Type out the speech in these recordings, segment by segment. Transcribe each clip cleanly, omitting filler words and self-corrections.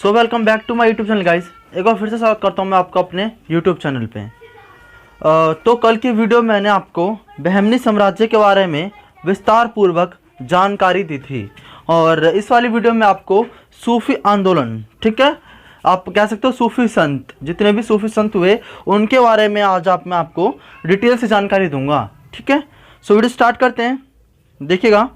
So welcome back to my YouTube channel guys. एक बार फिर से स्वागत करता हूँ मैं आपका अपने यूट्यूब चैनल पे। तो कल की वीडियो में मैंने आपको बहमनी साम्राज्य के बारे में विस्तार पूर्वक जानकारी दी थी और इस वाली वीडियो में आपको सूफी आंदोलन, ठीक है, आप कह सकते हो सूफी संत, जितने भी सूफी संत हुए उनके बारे में आज मैं आपको डिटेल से जानकारी दूंगा, ठीक है। सो वीडियो स्टार्ट करते हैं। देखिएगा,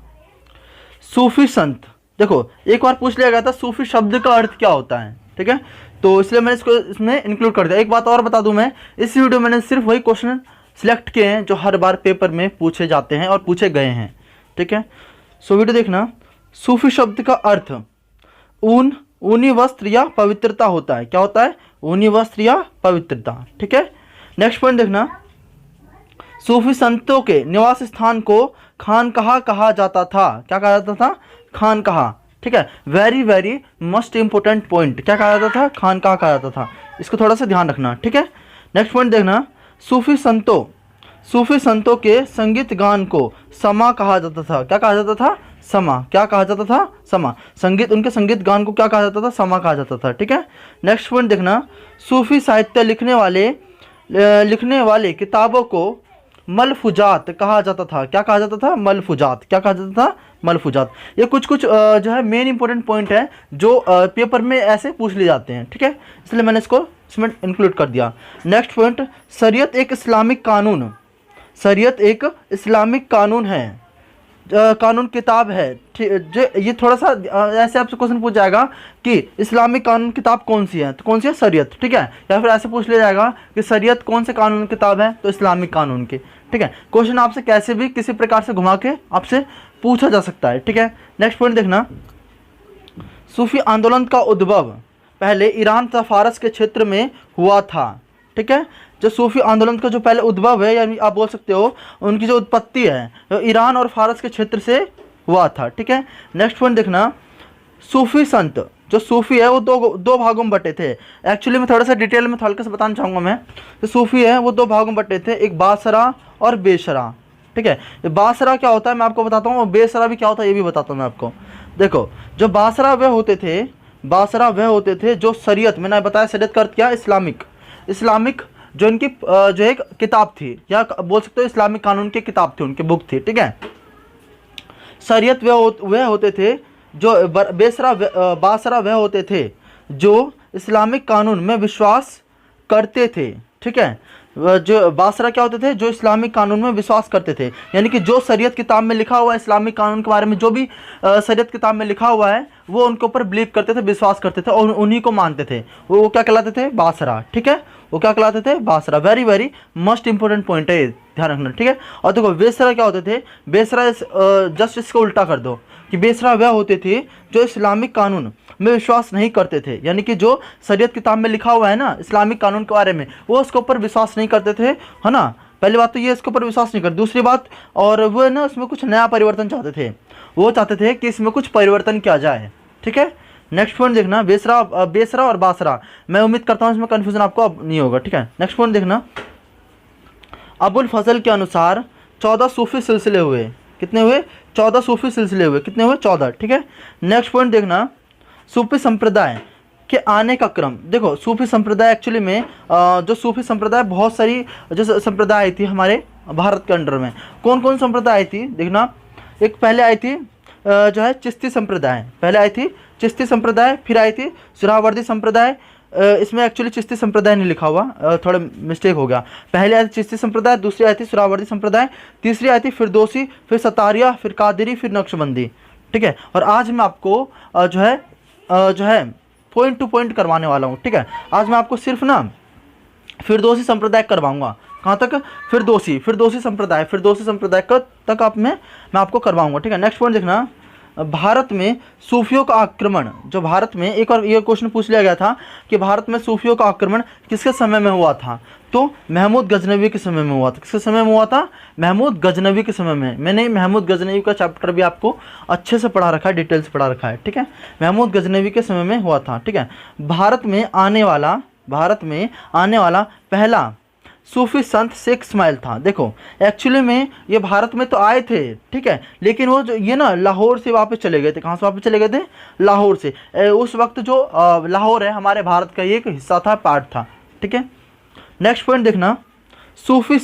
सूफी संत, देखो एक बार पूछ लिया गया था सूफी शब्द का अर्थ क्या होता है, ठीक है, तो इसलिए मैंने इसको इसमें इंक्लूड कर दिया। एक बात और बता दूं, मैं इस वीडियो में मैंने सिर्फ वही क्वेश्चन सिलेक्ट किए हैं जो हर बार पेपर में पूछे जाते हैं और पूछे गए हैं, ठीक है। सो वीडियो देखना। सूफी शब्द का अर्थ ऊनी वस्त्र या पवित्रता होता है। क्या होता है? ऊनी वस्त्र या पवित्रता, ठीक है। नेक्स्ट पॉइंट देखना, सूफी संतों के निवास स्थान को खानकाह कहा जाता था। क्या कहा जाता था? खानकाह, ठीक है। Very very most important point, क्या कहा जाता था? खानकाह कहा जाता था। इसको थोड़ा सा ध्यान रखना, ठीक है। नेक्स्ट पॉइंट देखना, सूफी संतों के संगीत गान को समा कहा जाता था। क्या कहा जाता था? समा। क्या कहा जाता था? समा। संगीत, उनके संगीत गान को क्या कहा जाता था? समा कहा जाता था, ठीक है। नेक्स्ट पॉइंट देखना, सूफी साहित्य लिखने वाले किताबों को मलफुजात कहा जाता था। क्या कहा जाता था? मलफुजात। क्या कहा जाता था? मलफुजात। ये कुछ जो है मेन इंपॉर्टेंट पॉइंट है जो पेपर में ऐसे पूछ लिए जाते हैं, ठीक है, इसलिए मैंने इसको इसमें इंक्लूड कर दिया। नेक्स्ट पॉइंट, शरीयत एक इस्लामिक कानून है, कानून किताब है। जो ये थोड़ा सा ऐसे आपसे क्वेश्चन पूछ जाएगा कि इस्लामिक कानून किताब कौन सी है, तो कौन सी है? शरीयत, ठीक है। या फिर ऐसे पूछ लिया जाएगा कि शरीयत कौन से कानून किताब है, तो इस्लामिक कानून की, ठीक है। क्वेश्चन आपसे कैसे भी किसी प्रकार से घुमा के आपसे पूछा जा सकता है, ठीक है। नेक्स्ट पॉइंट देखना, सूफी आंदोलन का उद्भव पहले ईरान तथा फारस के क्षेत्र में हुआ था, ठीक है। जो सूफी आंदोलन का जो पहले उद्भव है, यानी आप बोल सकते हो उनकी जो उत्पत्ति है, तो ईरान और फारस के क्षेत्र से हुआ था, ठीक है। नेक्स्ट पॉइंट देखना, सूफी संत, जो सूफी है वो दो भागों में बटे थे। एक्चुअली मैं थोड़ा सा डिटेल में हल्के से बताना चाहूँगा मैं। तो सूफी है वो दो भागों में बटे थे, एक बासरा और बेसरा, ठीक है। बासरा क्या होता है मैं आपको बताता हूँ, और बेसरा भी क्या होता है ये भी बताता हूँ मैं आपको। देखो, जो बासरा वह होते थे जो शरीयत, मैंने बताया शरीयत का अर्थ क्या? इस्लामिक जो इनकी जो एक किताब थी, या बोल सकते हो इस्लामिक कानून की किताब थी, उनकी बुक थी, ठीक है। शरीयत वह होते थे जो बासरा वह होते थे जो इस्लामिक कानून में विश्वास करते थे, ठीक है। जो बासरा क्या होते थे? जो इस्लामिक कानून में विश्वास करते थे, यानी कि जो शरीयत किताब में लिखा हुआ है इस्लामिक कानून के बारे में, जो भी शरीयत किताब में लिखा हुआ है वो उनके ऊपर बिलीव करते थे, विश्वास करते थे और उन्हीं को मानते थे। वो क्या कहलाते थे? बासरा, ठीक है। वो क्या कहलाते थे? बासरा। Very very most important point है, ध्यान रखना, ठीक है। और देखो, बेसरा क्या होते थे? बेसरा जस्ट इसको उल्टा कर दो कि बेसरा वह होते थे जो इस्लामिक कानून में विश्वास नहीं करते थे, यानी कि जो शरीयत किताब में लिखा हुआ है ना इस्लामिक कानून के बारे में, वो उसके ऊपर विश्वास नहीं करते थे, है ना। पहली बात तो ये, इसके ऊपर विश्वास नहीं करते। दूसरी बात, और वो ना उसमें कुछ नया परिवर्तन चाहते थे, वो चाहते थे कि इसमें कुछ परिवर्तन किया जाए, ठीक है। नेक्स्ट पॉइंट देखना, बेसरा और बासरा, मैं उम्मीद करता हूँ इसमें कन्फ्यूजन आपको अब नहीं होगा, ठीक है। नेक्स्ट पॉइंट देखना, अबुल फजल के अनुसार 14 सूफी सिलसिले हुए। कितने हुए? 14 सूफी सिलसिले हुए। कितने हुए? 14, ठीक है। नेक्स्ट पॉइंट देखना, सूफी संप्रदाय के आने का क्रम। देखो, सूफी संप्रदाय एक्चुअली में जो सूफी संप्रदाय, बहुत सारी जो संप्रदाय आई थी हमारे भारत के अंडर में। कौन कौन संप्रदाय आई थी देखना, एक पहले आई थी जो है चिश्ती संप्रदाय, पहले आई थी चिश्ती संप्रदाय, फिर आई थी सुहरावर्दी संप्रदाय। इसमें एक्चुअली चिश्ती संप्रदाय नहीं लिखा हुआ, थोड़ा मिस्टेक हो गया। पहले आई थी चिश्ती संप्रदाय, दूसरी आई थी सुहरावर्दी संप्रदाय, तीसरी आई थी फिरदौसी, फिर सतारिया, फिर कादरी, फिर नक्शबंदी, ठीक है। और आज मैं आपको जो है पॉइंट टू पॉइंट करवाने वाला हूँ, ठीक है। आज मैं आपको सिर्फ ना फिरदौसी संप्रदाय करवाऊंगा। कहाँ तक? फिरदौसी संप्रदाय तक मैं आपको करवाऊंगा, ठीक है। नेक्स्ट पॉइंट देखना, भारत में सूफियों का आक्रमण, जो भारत में एक और ये क्वेश्चन पूछ लिया गया था कि भारत में सूफियों का आक्रमण किसके समय में हुआ था, तो महमूद गजनवी के समय में हुआ था। किसके समय में हुआ था? महमूद गजनवी के समय में। मैंने महमूद गजनवी का चैप्टर भी आपको अच्छे से पढ़ा रखा है, डिटेल से पढ़ा रखा है, ठीक है। महमूद गजनवी के समय में हुआ था, ठीक है। भारत में आने वाला पहला सूफी संत शेख इस्माइल था। देखो एक्चुअली में ये भारत में तो आए थे, ठीक है, लेकिन वो जो ये ना लाहौर से वापस चले गए थे। कहाँ से वापस चले गए थे? लाहौर से। उस वक्त जो लाहौर है हमारे भारत का एक हिस्सा था, पार्ट था, ठीक है। नेक्स्ट पॉइंट देखना, सूफी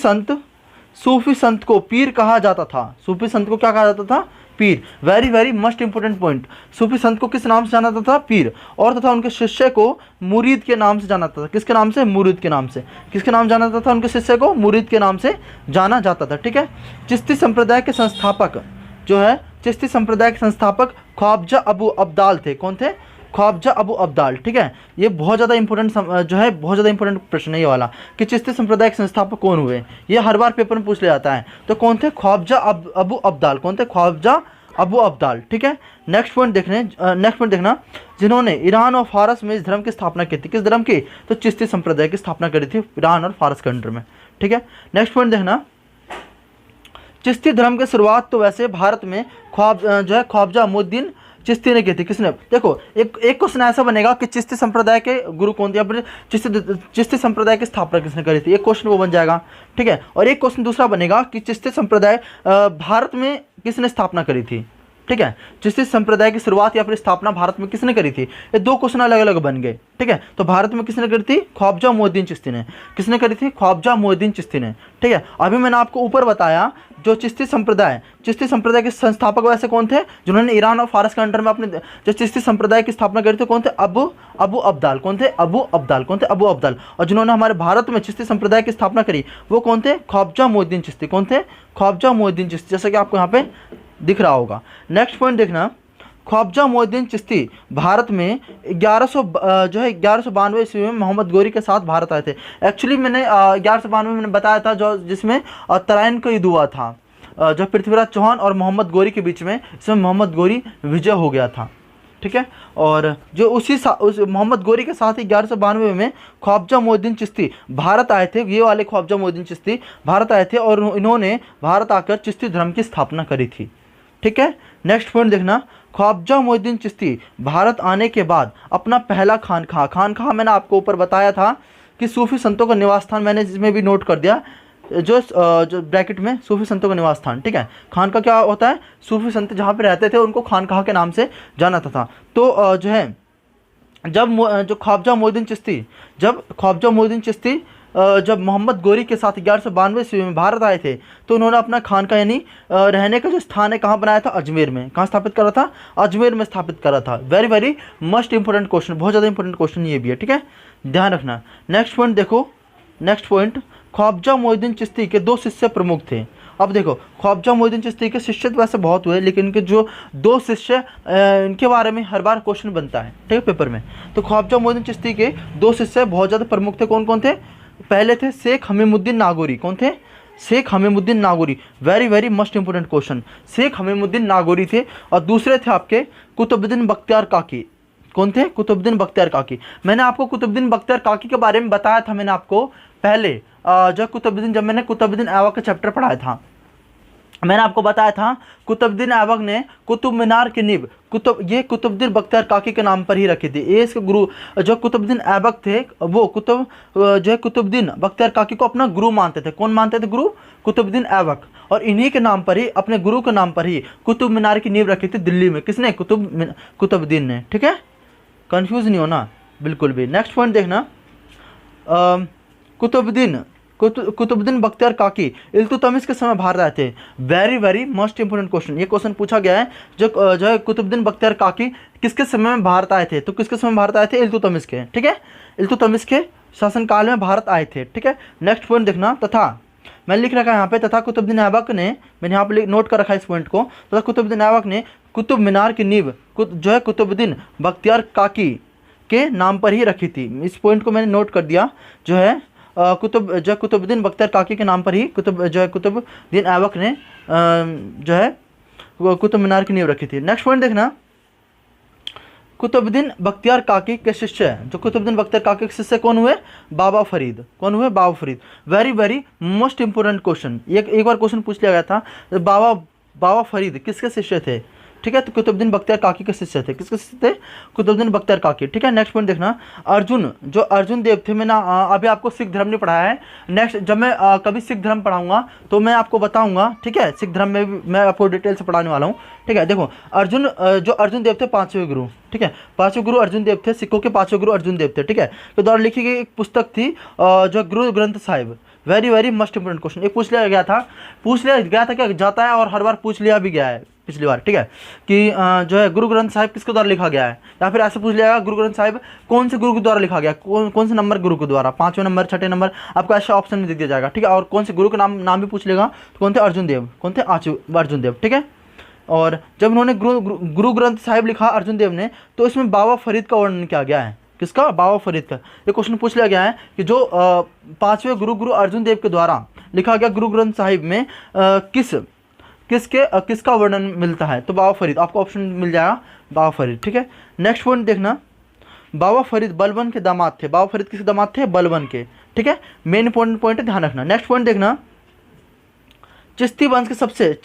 संत को पीर कहा जाता था। सूफी संत को क्या कहा जाता था? पीर। Very very must important point. सूफी संत को किस नाम से जाना जाता था? पीर। और तथा उनके शिष्य को मुरीद के नाम से जाना जाता था। किसके नाम से? मुरीद के नाम से। किसके नाम जाना जाता था? उनके शिष्य को मुरीद के नाम से जाना जाता था, ठीक है। चिश्ती संप्रदाय के संस्थापक जो है, चिश्ती संप्रदाय के संस्थापक ख्वाजा अबू अब्दाल थे। कौन थे? ख्वाजा अबू अब्दाल, ठीक है। ये बहुत ज़्यादा इंपॉर्टेंट जो है, बहुत ज़्यादा इंपॉर्टेंट प्रश्न है ये वाला कि चिश्ती संप्रदाय के संस्थापक कौन हुए। ये हर बार पेपर में पूछ लिया जाता है। तो कौन थे? ख्वाजा अबू अब्दाल। कौन थे? ख्वाजा अबू अब्दाल, ठीक है। नेक्स्ट पॉइंट देखना, जिन्होंने ईरान और फारस में इस धर्म की स्थापना की थी। किस धर्म की? तो चिश्ती संप्रदाय की स्थापना करी थी ईरान और फारस कंट्री में, ठीक है। नेक्स्ट पॉइंट देखना, चिश्ती धर्म की शुरुआत तो वैसे भारत में ख्वाजा मोइनुद्दीन चिश्ती ने की थी। किसने? देखो एक क्वेश्चन ऐसा बनेगा कि चिश्ती संप्रदाय के गुरु कौन थे, या फिर चिश्ती संप्रदाय की स्थापना किसने करी थी। एक क्वेश्चन वो बन जाएगा, ठीक है। और एक क्वेश्चन दूसरा बनेगा कि चिश्ती संप्रदाय भारत में किसने स्थापना करी थी, ठीक है। चिश्ती संप्रदाय की शुरुआत या फिर स्थापना भारत में किसने करी थी। ये दो क्वेश्चन अलग अलग बन गए, ठीक है। तो भारत में किसने करी थी? ख्वाजा मोइनुद्दीन चिश्ती ने। किसने करी थी? ख्वाजा मोइनुद्दीन चिश्ती ने, ठीक है। अभी मैंने आपको ऊपर बताया जो चिश्ती संप्रदाय के संस्थापक वैसे कौन थे, जिन्होंने ईरान और फारस कंट्री में अपने जो चिश्ती संप्रदाय की स्थापना करी थी, कौन थे? अबू अब्दाल। कौन थे? अबू अब्दाल। कौन थे? अबू अब्दाल। और जिन्होंने हमारे भारत में चिश्ती संप्रदाय की स्थापना करी वो कौन थे? ख्वाजा मोइनुद्दीन चिश्ती। कौन थे? ख्वाजा मोइनुद्दीन चिश्ती, जैसा कि आपको यहाँ पे दिख रहा होगा। नेक्स्ट पॉइंट देखना, ख्वाजा मोइनुद्दीन चिश्ती भारत में 1192 ईस्वी में मोहम्मद गोरी के साथ भारत आए थे। एक्चुअली मैंने 1192 में मैंने बताया था जो जिसमें तराइन का युद्ध हुआ था, जो पृथ्वीराज चौहान और मोहम्मद गोरी के बीच में, इसमें मोहम्मद गोरी विजय हो गया था, ठीक है। और जो उस मोहम्मद गोरी के साथ ही 1192 में ख्वाजा मोइनुद्दीन चिश्ती भारत आए थे। ये वाले ख्वाजा मोइनुद्दीन चिश्ती भारत आए थे और इन्होंने भारत आकर चिश्ती धर्म की स्थापना करी थी, ठीक है। नेक्स्ट पॉइंट देखना, ख्वाजा मोइनुद्दीन चिश्ती भारत आने के बाद अपना पहला खानकाह मैंने आपको ऊपर बताया था कि सूफी संतों का निवास स्थान, मैंने इसमें भी नोट कर दिया जो ब्रैकेट में, सूफी संतों का निवास स्थान, ठीक है। खानका क्या होता है? सूफी संत जहाँ पे रहते थे उनको खानकाह के नाम से जाना था। तो जो है जब ख्वाजा मोइनुद्दीन चिश्ती जब मोहम्मद गोरी के साथ 1192 ईस्वी में भारत आए थे तो उन्होंने अपना खानका यानी रहने का जो स्थान है कहाँ बनाया था? अजमेर में। कहाँ स्थापित करा था? अजमेर में स्थापित करा था। Very very must important question, बहुत ज़्यादा इंपॉर्टेंट क्वेश्चन ये भी है, ठीक है, ध्यान रखना। नेक्स्ट पॉइंट देखो, नेक्स्ट पॉइंट, ख्वाजा मोइनुद्दीन चिश्ती के दो शिष्य प्रमुख थे। अब देखो ख्वाजा मोइनुद्दीन चिश्ती के शिष्य तो वैसे बहुत हुए, लेकिन इनके जो दो शिष्य इनके बारे में हर बार क्वेश्चन बनता है, ठीक है, पेपर में। तो ख्वाजा मोइनुद्दीन चिश्ती के दो शिष्य बहुत ज़्यादा प्रमुख थे। कौन कौन थे? पहले थे शेख हमीमुद्दीन नागौरी। कौन थे? Sheikh Hamimuddin Nagauri. Very very must important question, Sheikh Hamimuddin Nagauri थे। और दूसरे थे आपके कुतुबुद्दीन बख्तियार काकी। कौन थे? कुतुबुद्दीन बख्तियार काकी। मैंने आपको कुतुबुद्दीन बख्तियार काकी के बारे में बताया था, मैंने आपको पहले जब मैंने कुतुबुद्दीन ऐबक का चैप्टर पढ़ाया था, मैंने आपको बताया था कुतुबुद्दीन ऐबक ने कुतुब मीनार की नींव ये कुतुबुद्दीन बख्तियार काकी के नाम पर ही रखी थी। ये इसके गुरु जो कुतुबुद्दीन ऐबक थे वो कुतुबुद्दीन बख्तियार काकी को अपना गुरु मानते थे। कौन मानते थे गुरु? कुतुबुद्दीन ऐबक। और इन्हीं के नाम पर ही, अपने गुरु के नाम पर ही कुतुब मीनार की नींव रखी थी दिल्ली में। किसने? कुतुबुद्दीन ने, ठीक है, कंफ्यूज नहीं होना बिल्कुल भी। नेक्स्ट पॉइंट देखना, कुतुबुद्दीन बख्तियार काकी इल्तुतमिश के समय भारत आए थे। Very very most important question, ये क्वेश्चन पूछा गया है। जो है कुतुबुद्दीन बख्तियार काकी किसके समय में भारत आए थे? तो किसके समय भारत आए थे? इल्तुतमिश के, ठीक है, इल्तुतमिश के शासनकाल में भारत आए थे, ठीक है। नेक्स्ट पॉइंट देखना, तथा मैंने लिख रखा है यहाँ पे, तथा कुतुबुद्दीन ऐबक ने, मैंने यहाँ पे नोट कर रखा है इस पॉइंट को, तथा कुतुबुद्दीन ऐबक ने कुतुब मीनार की नींव जो है कुतुबुद्दीन बख्तियार काकी के नाम पर ही रखी थी। इस पॉइंट को मैंने नोट कर दिया। जो है कुतुबुद्दीन बख्तियार काकी के नाम पर ही कुतुबुद्दीन ऐबक ने जो है कुतुब मीनार की नींव रखी थी। नेक्स्ट पॉइंट देखना, कुतुबुद्दीन बख्तियार काकी के शिष्य, जो कुतुबुद्दीन बख्तियार काकी के शिष्य कौन हुए? बाबा फरीद। कौन हुए? Baba Farid. Very very most important question, एक बार क्वेश्चन पूछ लिया गया था, बाबा फरीद किसके शिष्य थे? ठीक है, तो कुतुबुद्दीन बख्तियार काकी के शिष्य थे। किसके शिष्य थे? कुतुबुद्दीन बख्तियार काकी। ठीक है, नेक्स्ट पॉइंट देखना, अर्जुन, जो अर्जुन देव थे, मैंने अभी आपको सिख धर्म नहीं पढ़ाया है। नेक्स्ट जब मैं कभी सिख धर्म पढ़ाऊंगा तो मैं आपको बताऊंगा, ठीक है, सिख धर्म में भी मैं आपको डिटेल से पढ़ाने वाला हूँ। ठीक है, देखो अर्जुन, जो अर्जुन देव थे पांचवें गुरु, ठीक है, पांचवें गुरु अर्जुन देव थे, सिखों के पांचवें गुरु अर्जुन देव थे। ठीक है, तो द्वारा लिखी गई एक पुस्तक थी जो Guru Granth Sahib. Very very must important question, ये पूछ लिया गया था क्या जाता है, और हर बार पूछ लिया भी गया है पिछली बार। ठीक है, कि जो है गुरु ग्रंथ साहिब किसके द्वारा लिखा गया है, या फिर ऐसे पूछ लिया गया गुरु ग्रंथ साहिब कौन से गुरु के द्वारा लिखा गया, कौन से नंबर गुरु के द्वारा, 5वें नंबर, 6ठे नंबर, आपको ऐसा ऑप्शन में दे दिया जाएगा। ठीक है, और कौन से गुरु का नाम भी पूछ लेगा, तो कौन थे? अर्जुन देव। कौन थे? अर्जुन देव। ठीक है, और जब उन्होंने गुरु ग्रंथ साहिब लिखा अर्जुन देव ने, तो इसमें बाबा फरीद का वर्णन किया गया है। किसका? बाबा फरीद का। ये क्वेश्चन पूछ लिया गया है कि जो पांचवें गुरु अर्जुन देव के द्वारा लिखा गया गुरु ग्रंथ साहिब में किसका वर्णन मिलता है, तो बाबा फरीद, आपको ऑप्शन मिल जाएगा बाबा फरीद। ठीक है, नेक्स्ट पॉइंट देखना, बाबा फरीद बलबन के दामाद थे। बाबा फरीद किसके दामाद थे? बलबन के। ठीक है, मेन पॉइंट है, ध्यान रखना। नेक्स्ट पॉइंट देखना, चिश्ती वंश के सबसे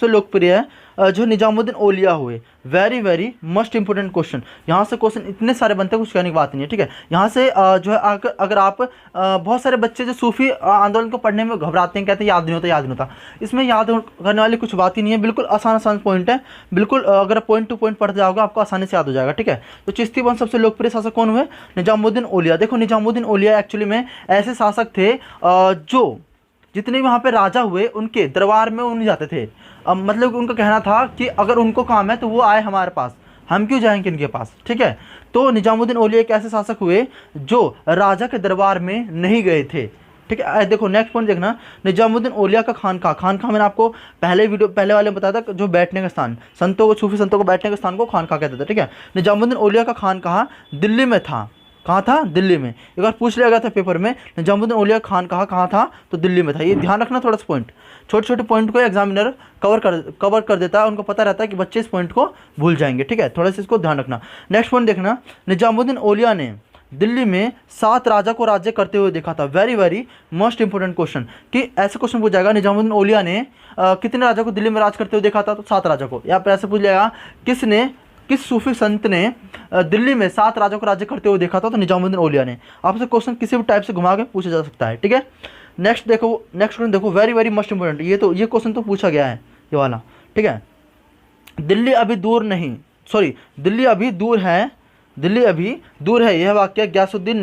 लोकप्रिय जो निजामुद्दीन औलिया हुए। Very very must important question. यहाँ से क्वेश्चन इतने सारे बनते हैं, कुछ कहने की बात नहीं है। ठीक है, यहाँ से जो है अगर आप बहुत सारे बच्चे जो सूफी आंदोलन को पढ़ने में घबराते हैं, कहते हैं याद नहीं होता, इसमें याद करने वाली कुछ बात ही नहीं है, बिल्कुल आसान पॉइंट है, बिल्कुल अगर पॉइंट टू पॉइंट पढ़ते जाओगे आपको आसानी से याद हो जाएगा। ठीक है, तो चिश्ती वंश सबसे लोकप्रिय शासक कौन हुए? निजामुद्दीन औलिया। देखो निजामुद्दीन औलिया एक्चुअली में ऐसे शासक थे जो जितने भी वहाँ पे राजा हुए उनके दरबार में वो नहीं जाते थे। मतलब उनका कहना था कि अगर उनको काम है तो वो आए हमारे पास, हम क्यों जाएंगे इनके पास। ठीक है, तो निजामुद्दीन औलिया एक ऐसे शासक हुए जो राजा के दरबार में नहीं गए थे। ठीक है, देखो नेक्स्ट पॉइंट देखना, निजामुद्दीन औलिया का खानका मैंने आपको पहले वाले में बताया था, जो बैठने का स्थान, सूफी संतों को बैठने के स्थान को खानका कहते थे। ठीक है, निजामुद्दीन औलिया का खानका दिल्ली में था। कहाँ था? दिल्ली में। एक बार पूछ लिया गया था पेपर में, निजामुद्दीन औलिया खानका कहाँ था, तो दिल्ली में था। ये ध्यान रखना थोड़ा सा पॉइंट, छोटे पॉइंट को एग्जामिनर कवर कर देता है, उनको पता रहता है कि बच्चे इस पॉइंट को भूल जाएंगे। ठीक है, थोड़ा सा इसको ध्यान रखना। नेक्स्ट पॉइंट देखना, निजामुद्दीन औलिया ने दिल्ली में 7 राजा को राज्य करते हुए देखा था। Very very most important question, कि ऐसे क्वेश्चन पूछ जाएगा, निजामुद्दीन औलिया ने कितने राजा को दिल्ली में राज करते हुए देखा था, तो 7 राजा को। या फिर ऐसे पूछ जाएगा किस सूफी संत ने दिल्ली में 7 राजा को राज्य करते हुए देखा था, तो निजामुद्दीन औलिया ने। आपसे क्वेश्चन किसी भी टाइप से घुमा के पूछा जा सकता है। ठीक है, नेक्स्ट क्वेश्चन देखो, वेरी वेरी मोस्ट इंपोर्टेंट, ये क्वेश्चन तो पूछा गया है ये वाला। ठीक है, दिल्ली अभी दूर है, यह वाक्य गयासुद्दीन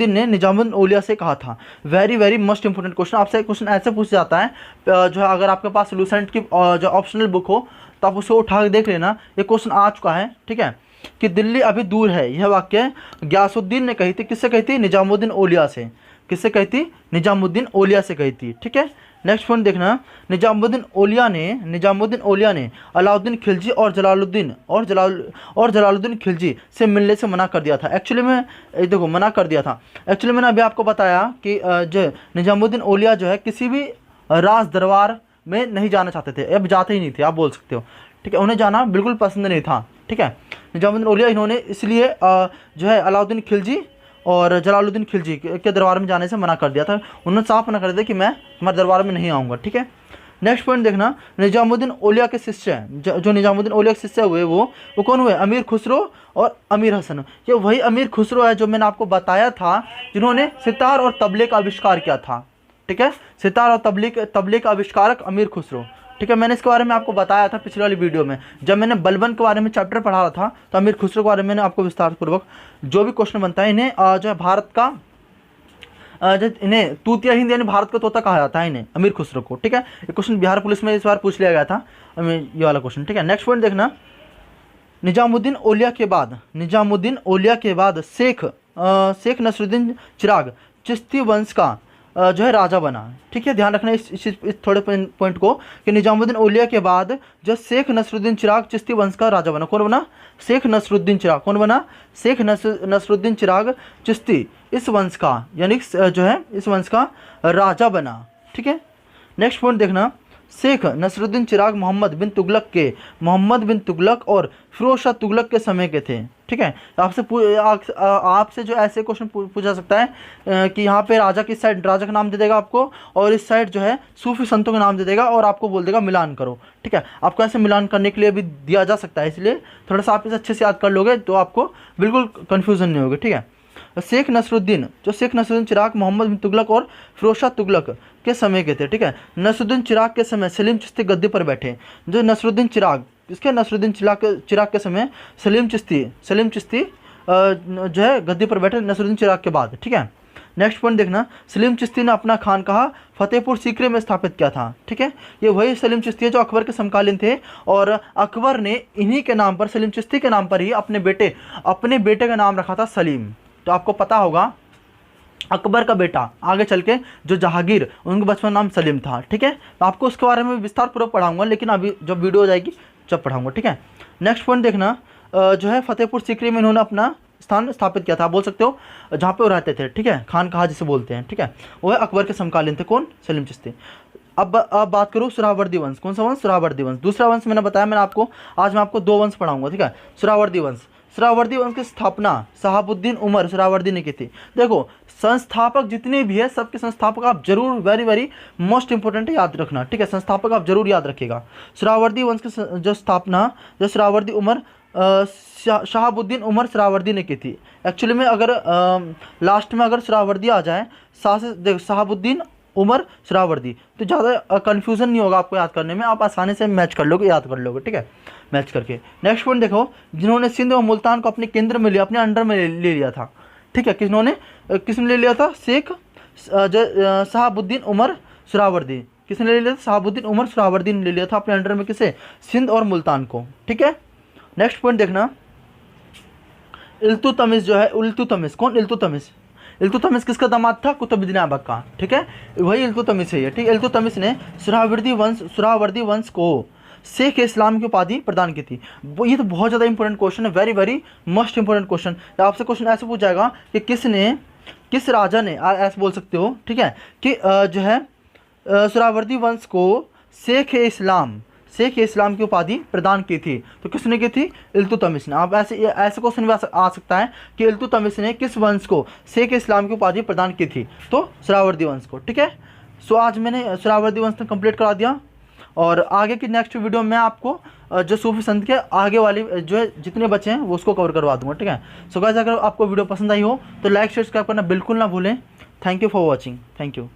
ने निजामुद्दीन औलिया से कहा था। Very very most important question. आपसे क्वेश्चन ऐसे पूछ जाता है, जो है अगर आपके पास लूसेंट की जो ऑप्शनल बुक हो तो आप उसे उठा के देख लेना, ये क्वेश्चन आ चुका है। ठीक है, कि दिल्ली अभी दूर है, यह वाक्य गयासुद्दीन ने कही थी। किससे कही थी? निजामुद्दीन औलिया से। किससे कही थी? निजामुद्दीन औलिया से कही थी। ठीक है, नेक्स्ट पॉइंट देखना, निजामुद्दीन औलिया ने अलाउद्दीन खिलजी और जलालुद्दीन खिलजी से मिलने से मना कर दिया था। एक्चुअली में देखो मना कर दिया था। एक्चुअली मैंने अभी आपको बताया कि जो निजामुद्दीन औलिया जो है किसी भी राज दरबार में नहीं जाना चाहते थे, अब जाते ही नहीं थे, आप बोल सकते हो। ठीक है, उन्हें जाना बिल्कुल पसंद नहीं था। ठीक है, निजामुद्दीन औलिया इन्होंने इसलिए जो है अलाउद्दीन खिलजी और जलालुद्दीन खिलजी के दरबार में जाने से मना कर दिया था। उन्होंने साफ मना कर दिया कि मैं तुम्हारे दरबार में नहीं आऊँगा। ठीक है, नेक्स्ट पॉइंट देखना, निजामुद्दीन औलिया के शिष्य जो निजामुद्दीन औलिया के शिष्य हुए वो कौन हुए? अमीर खुसरो और अमीर हसन। ये वही अमीर खुसरो है जो मैंने आपको बताया था, जिन्होंने सितार और तबले का आविष्कार किया था। ठीक है, सितार और तबले का आविष्कारक अमीर खुसरो। ठीक है, मैंने इसके बारे में आपको बताया था पिछले वाली वीडियो में, जब मैंने बलबन के बारे में चैप्टर पढ़ा रहा था, तो अमीर खुसरो के बारे में मैंने आपको विस्तार पूर्वक जो भी क्वेश्चन बनता है, इन्हें जो है भारत का इन्हें तूतिया हिंद यानी भारत का तोता कहा जाता है इन्हें, अमीर खुसरो को। ठीक है, ये क्वेश्चन बिहार पुलिस में इस बार पूछ लिया गया था, ये वाला क्वेश्चन। ठीक है, नेक्स्ट पॉइंट देखना, निजामुद्दीन औलिया के बाद शेख नसरुद्दीन चिराग चिश्ती वंश का जो है राजा बना। ठीक है, ध्यान रखना इस थोड़े पॉइंट को, कि निजामुद्दीन औलिया के बाद जो शेख नसरुद्दीन चिराग चिश्ती वंश का राजा बना। कौन बना? शेख नसरुद्दीन चिराग। कौन बना? शेख नसरुद्दीन चिराग चिश्ती इस वंश का, यानी जो है इस वंश का राजा बना। ठीक है, नेक्स्ट पॉइंट देखना, शेख नसरुद्दीन चिराग मोहम्मद बिन तुगलक और फिरोज शाह तुगलक के समय के थे। ठीक है, आपसे जो ऐसे क्वेश्चन पूछा सकता है कि यहाँ पे राजा किस साइड, राजा का नाम दे देगा आपको, और इस साइड जो है सूफी संतों का नाम दे देगा और आपको बोल देगा मिलान करो। ठीक है, आपको ऐसे मिलान करने के लिए भी दिया जा सकता है, इसलिए थोड़ा सा आप इसे अच्छे से याद कर लोगे तो आपको बिल्कुल कन्फ्यूजन नहीं होगी। ठीक है, शेख नसरुद्दीन चिराग मोहम्मद बिन तुगलक और फिरोज शाह तुगलक के समय के थे। ठीक है, नसरुद्दीन चिराग के समय सलीम चिश्ती गद्दी पर बैठे। जो नसरुद्दीन चिराग के समय सलीम चिश्ती जो है गद्दी पर बैठे नसरुद्दीन चिराग के बाद। ठीक है, नेक्स्ट पॉइंट देखना, सलीम चिश्ती ने अपना खानकाहा फतेहपुर सीकरी में स्थापित किया था। ठीक है, ये वही सलीम चिश्ती है जो अकबर के समकालीन थे, और अकबर ने इन्हीं के नाम पर, सलीम चिश्ती के नाम पर ही अपने बेटे का नाम रखा था सलीम। तो आपको पता होगा अकबर का बेटा आगे चल के जो जहांगीर, उनका बचपन नाम सलीम था। ठीक है, तो आपको उसके बारे में विस्तार पूर्वक पढ़ाऊंगा, लेकिन अभी जब वीडियो हो जाएगी जब पढ़ाऊंगा। ठीक है, नेक्स्ट पॉइंट देखना, जो है फतेहपुर सीकरी में इन्होंने अपना स्थान स्थापित किया था। आप बोल सकते हो जहाँ पे वो रहते थे। ठीक है, खानकाहा जिसे बोलते हैं। ठीक है, वो है अकबर के समकालीन थे। कौन? सलीम चिश्ती। अब बात करूँ सुरावर्दी वंश। कौन सा वंश? सुरावर्दी वंश। दूसरा वंश मैंने बताया, मैंने आपको आज मैं आपको 2 वंश पढ़ाऊंगा। ठीक है, सुरावर्दी वंश की स्थापना शहाबुद्दीन उमर सुरावर्दी ने की थी। देखो, संस्थापक जितने भी है सबके संस्थापक आप जरूर, वेरी वेरी मोस्ट इंपॉर्टेंट है, याद रखना। ठीक है, संस्थापक आप जरूर याद रखिएगा। सुरावर्दी वंश की जो स्थापना जो सुरावर्दी उमर शहाबुद्दीन उमर सुरावर्दी ने की थी। एक्चुअली में अगर लास्ट में अगर सुरावर्दी आ जाए शहाबुद्दीन उमर सुरावर्दी, तो ज़्यादा कन्फ्यूज़न नहीं होगा आपको याद करने में, आप आसानी से मैच कर लोगे, याद कर लोगे। ठीक है, मैच करके नेक्स्ट पॉइंट देखो, जिन्होंने सिंध और मुल्तान को अपने केंद्र में लिया, अपने अंडर में ले लिया था। ठीक है, किसने ले लिया था? शेख शहाबुद्दीन उमर सुरावर्दी। किसने ले लिया था? शहाबुद्दीन उमर सुरावर्दी ने ले लिया था अपने अंडर में, किसे? सिंध और मुल्तान को। ठीक है, नेक्स्ट पॉइंट देखना, इल्तुतमिश जो है, इल्तुतमिश कौन? इल्तुतमिश किसका दामाद था? कुतुबुद्दीन ऐबक का। ठीक है, वही इल्तुतमिश है ये। ठीक है, इल्तुतमिश ने सुरावर्दी वंश को शेख इस्लाम की उपाधि प्रदान की थी। ये तो बहुत ज़्यादा इंपॉर्टेंट क्वेश्चन है, very very most important question. आपसे क्वेश्चन ऐसे पूछा जाएगा कि किस राजा ने, ऐसे बोल सकते हो। ठीक है, कि जो है सुरावर्दी वंश को शेख इस्लाम की उपाधि प्रदान की थी। तो किसने की थी? इल्तुतमिश ने। आप ऐसे क्वेश्चन भी आ सकता है कि इल्तुतमिश ने किस वंश को शेख इस्लाम की उपाधि प्रदान की थी? तो सुरावर्दी वंश को। ठीक है, सो आज मैंने सुरावर्दी वंश कंप्लीट करा दिया, और आगे की नेक्स्ट वीडियो में आपको जो सूफी संत के आगे वाली जो है जितने बचे हैं वो उसको कवर करवा दूंगा। ठीक है, सो गाइस, अगर आपको वीडियो पसंद आई हो तो लाइक शेयर सब्सक्राइब करना बिल्कुल ना भूलें। Thank you for watching. Thank you.